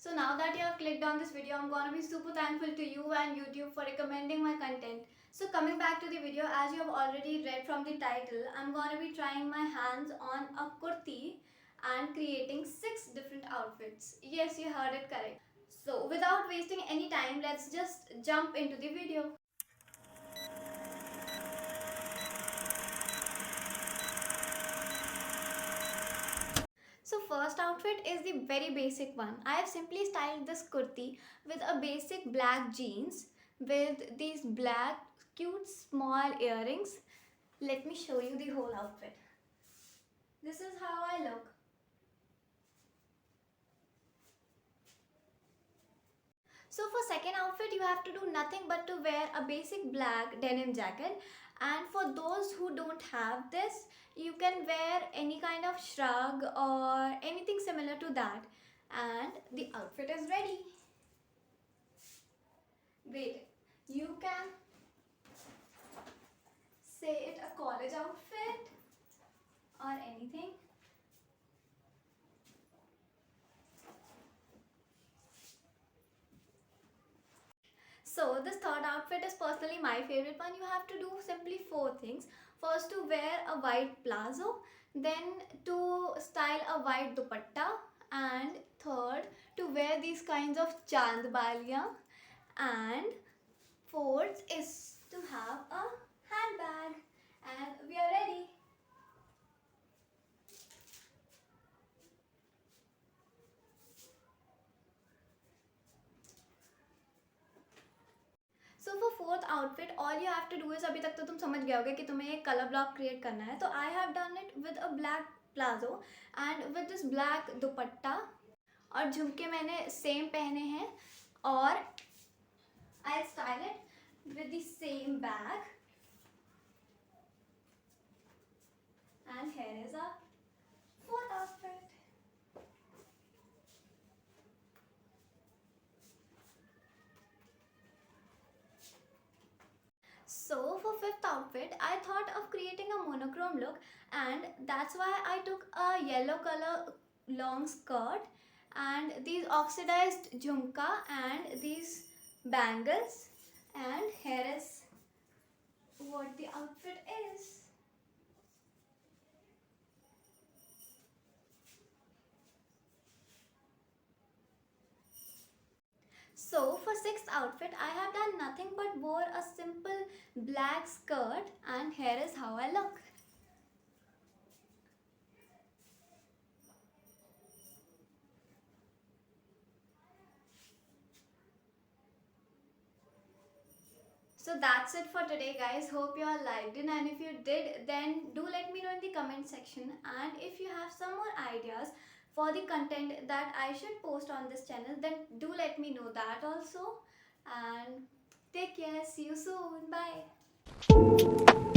So now that you have clicked on this video, I'm gonna be super thankful to you and YouTube for recommending my content. So coming back to the video, as you have already read from the title, I'm gonna be trying my hands on a kurti and creating 6 different outfits. Yes, you heard it correct. So without wasting any time, let's just jump into the video. So first outfit is the very basic one. I have simply styled this kurti with a basic black jeans with these black cute small earrings. Let me show you the whole outfit. This is how I look. So for second outfit, you have to do nothing but to wear a basic black denim jacket, and for those who don't have this, you can wear any kind of shrug or anything similar to that, and the outfit is ready. Wait, you can say it a college outfit or anything. So this third outfit is personally my favorite one. You have to do simply 4 things. First, to wear a white palazzo, then to style a white dupatta, and third, to wear these kinds of chandbaliya, and fourth is to have a handbag, and we are ready. So for fourth outfit all you have to do is, अभी तक तो तुम समझ गए होगे कि तुम्हें एक कलर ब्लॉक क्रिएट करना है. तो I have done it with a black palazzo and with this black dupatta, और झुमके मैंने सेम पहने हैं, और I style it with the same bag, and here is a fourth outfit. So for fifth outfit, I thought of creating a monochrome look, and that's why I took a yellow color long skirt and these oxidized jhumka and these bangles, and here is what the outfit is. So for sixth outfit, I have done nothing but wore a simple black skirt, and here is how I look. So that's it for today, guys. Hope you all liked it, and if you did, then do let me know in the comment section. And if you have some more ideas for the content that I should post on this channel, then do let me know that also. And take care. See you soon. Bye.